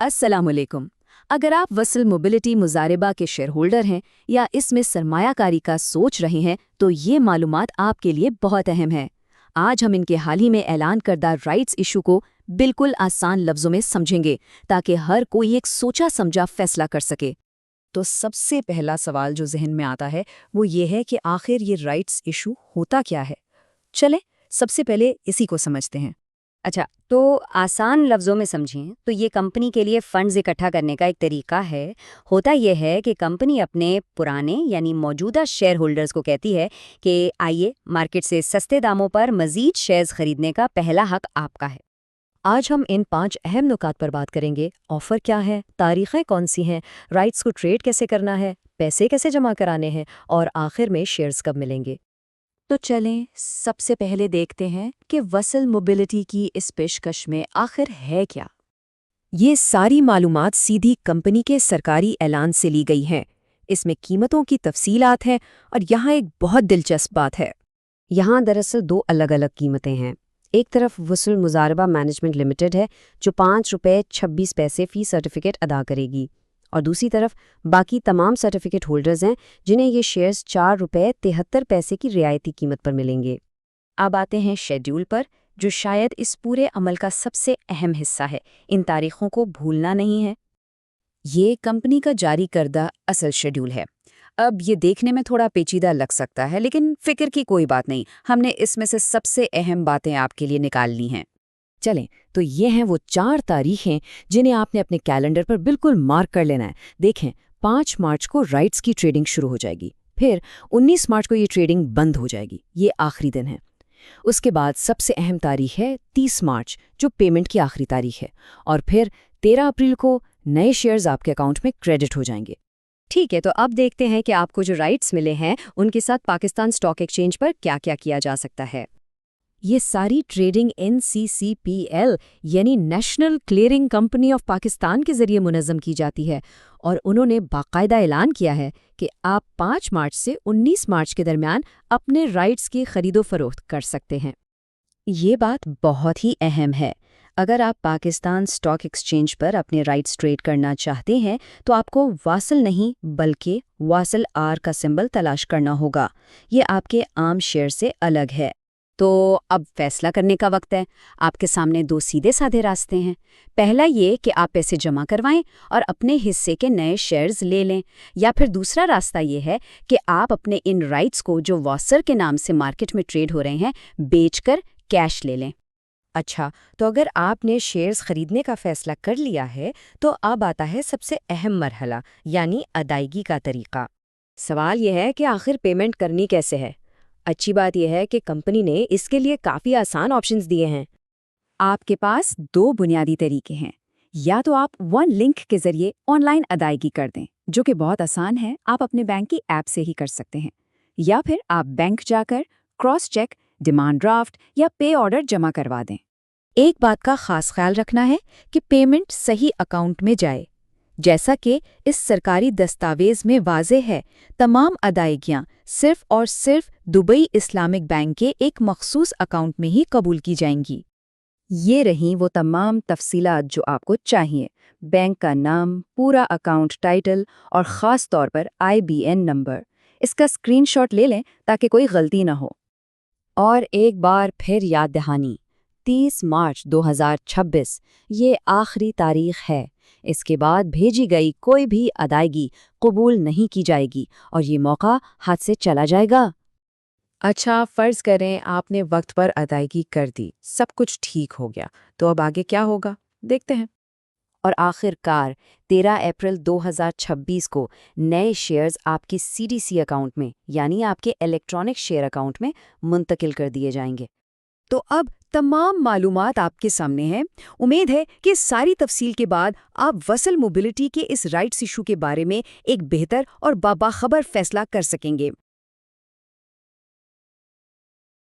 السلام علیکم۔ اگر آپ وصل موبلٹی مزاربہ کے شیئر ہولڈر ہیں یا اس میں سرمایہ کاری کا سوچ رہے ہیں تو یہ معلومات آپ کے لیے بہت اہم ہے۔ آج ہم ان کے حال ہی میں اعلان کردہ رائٹس ایشو کو بالکل آسان لفظوں میں سمجھیں گے تاکہ ہر کوئی ایک سوچا سمجھا فیصلہ کر سکے۔ تو سب سے پہلا سوال جو ذہن میں آتا ہے وہ یہ ہے کہ آخر یہ رائٹس ایشو ہوتا کیا ہے؟ چلیں سب سے پہلے اسی کو سمجھتے ہیں۔ اچھا، تو آسان لفظوں میں سمجھیں تو یہ کمپنی کے لیے فنڈز اکٹھا کرنے کا ایک طریقہ ہے۔ ہوتا یہ ہے کہ کمپنی اپنے پرانے یعنی موجودہ شیئر ہولڈرز کو کہتی ہے کہ آئیے مارکیٹ سے سستے داموں پر مزید شیئرز خریدنے کا پہلا حق آپ کا ہے۔ آج ہم ان 5 اہم نکات پر بات کریں گے۔ آفر کیا ہے، تاریخیں کون سی ہیں، رائٹس کو ٹریڈ کیسے کرنا ہے، پیسے کیسے جمع کرانے ہیں اور آخر میں شیئرز کب ملیں گے۔ تو چلیں سب سے پہلے دیکھتے ہیں کہ وصل موبلٹی کی اس پیشکش میں آخر ہے کیا۔ یہ ساری معلومات سیدھی کمپنی کے سرکاری اعلان سے لی گئی ہیں۔ اس میں قیمتوں کی تفصیلات ہیں اور یہاں ایک بہت دلچسپ بات ہے۔ یہاں دراصل 2 الگ الگ قیمتیں ہیں۔ ایک طرف وصل مزاربہ مینجمنٹ لمیٹڈ ہے جو ₹5.26 فی سرٹیفکیٹ ادا کرے گی، اور دوسری طرف باقی تمام سرٹیفکیٹ ہولڈرز ہیں جنہیں یہ شیئرز ₹4.73 کی رعایتی قیمت پر ملیں گے۔ اب آتے ہیں شیڈیول پر، جو شاید اس پورے عمل کا سب سے اہم حصہ ہے۔ ان تاریخوں کو بھولنا نہیں ہے۔ یہ کمپنی کا جاری کردہ اصل شیڈیول ہے۔ اب یہ دیکھنے میں تھوڑا پیچیدہ لگ سکتا ہے، لیکن فکر کی کوئی بات نہیں، ہم نے اس میں سے سب سے اہم باتیں آپ کے لیے نکال لی ہیں۔ چلیں تو یہ ہیں وہ 4 تاریخیں جنہیں آپ نے اپنے کیلنڈر پر بالکل مارک کر لینا ہے۔ دیکھیں، 5 مارچ کو رائٹس کی ٹریڈنگ شروع ہو جائے گی، پھر 19 مارچ کو یہ ٹریڈنگ بند ہو جائے گی، یہ آخری دن ہے۔ اس کے بعد سب سے اہم تاریخ ہے 30 مارچ جو پیمنٹ کی آخری تاریخ ہے، اور پھر 13 اپریل کو نئے شیئرز آپ کے اکاؤنٹ میں کریڈٹ ہو جائیں گے۔ ٹھیک ہے، تو اب دیکھتے ہیں کہ آپ کو جو رائٹس ملے ہیں ان کے ساتھ پاکستان اسٹاک ایکسچینج پر کیا کیا کیا جا سکتا ہے۔ یہ ساری ٹریڈنگ NCCPL یعنی national clearing company of Pakistan کے ذریعے منظم کی جاتی ہے، اور انہوں نے باقاعدہ اعلان کیا ہے کہ آپ 5 مارچ سے 19 مارچ کے درمیان اپنے رائٹس کی خرید و فروخت کر سکتے ہیں۔ یہ بات بہت ہی اہم ہے۔ اگر آپ پاکستان اسٹاک ایکسچینج پر اپنے رائٹس ٹریڈ کرنا چاہتے ہیں تو آپ کو واصل نہیں بلکہ واصل R کا سمبل تلاش کرنا ہوگا۔ یہ آپ کے عام شیئر سے الگ ہے۔ تو اب فیصلہ کرنے کا وقت ہے۔ آپ کے سامنے 2 سیدھے سادھے راستے ہیں۔ پہلا یہ کہ آپ پیسے جمع کروائیں اور اپنے حصے کے نئے شیئرز لے لیں، یا پھر دوسرا راستہ یہ ہے کہ آپ اپنے ان رائٹس کو جو واصر کے نام سے مارکیٹ میں ٹریڈ ہو رہے ہیں بیچ کر کیش لے لیں۔ اچھا، تو اگر آپ نے شیئرز خریدنے کا فیصلہ کر لیا ہے تو اب آتا ہے سب سے اہم مرحلہ، یعنی ادائیگی کا طریقہ۔ سوال یہ ہے کہ آخر پیمنٹ کرنی کیسے ہے؟ اچھی بات یہ ہے کہ کمپنی نے اس کے لیے کافی آسان آپشنز دیے ہیں۔ آپ کے پاس 2 بنیادی طریقے ہیں۔ یا تو آپ ون لنک کے ذریعے آن لائن ادائیگی کر دیں، جو کہ بہت آسان ہے، آپ اپنے بینک کی ایپ سے ہی کر سکتے ہیں، یا پھر آپ بینک جا کر کراس چیک، ڈیمانڈ ڈرافٹ یا پے آرڈر جمع کروا دیں۔ ایک بات کا خاص خیال رکھنا ہے کہ پیمنٹ صحیح اکاؤنٹ میں جائے۔ جیسا کہ اس سرکاری دستاویز میں واضح ہے، تمام ادائیگیاں صرف اور صرف دبئی اسلامک بینک کے ایک مخصوص اکاؤنٹ میں ہی قبول کی جائیں گی۔ یہ رہیں وہ تمام تفصیلات جو آپ کو چاہیے: بینک کا نام، پورا اکاؤنٹ ٹائٹل اور خاص طور پر IBN نمبر۔ اس کا اسکرین شاٹ لے لیں تاکہ کوئی غلطی نہ ہو۔ اور ایک بار پھر یاد دہانی، 30 مارچ 2026 یہ آخری تاریخ ہے۔ اس کے بعد بھیجی گئی کوئی بھی ادائیگی قبول نہیں کی جائے گی اور یہ موقع ہاتھ سے چلا جائے گا۔ اچھا، فرض کریں آپ نے وقت پر ادائیگی کر دی، سب کچھ ٹھیک ہو گیا، تو اب آگے کیا ہوگا دیکھتے ہیں۔ اور آخر کار 13 اپریل 2026 کو نئے شیئرز آپ کے CDC اکاؤنٹ میں یعنی آپ کے الیکٹرانک شیئر اکاؤنٹ میں منتقل کر دیے جائیں گے۔ تو اب تمام معلومات آپ کے سامنے ہیں۔ امید ہے کہ ساری تفصیل کے بعد آپ وصل موبلٹی کے اس رائٹس ایشو کے بارے میں ایک بہتر اور باخبر فیصلہ کر سکیں گے۔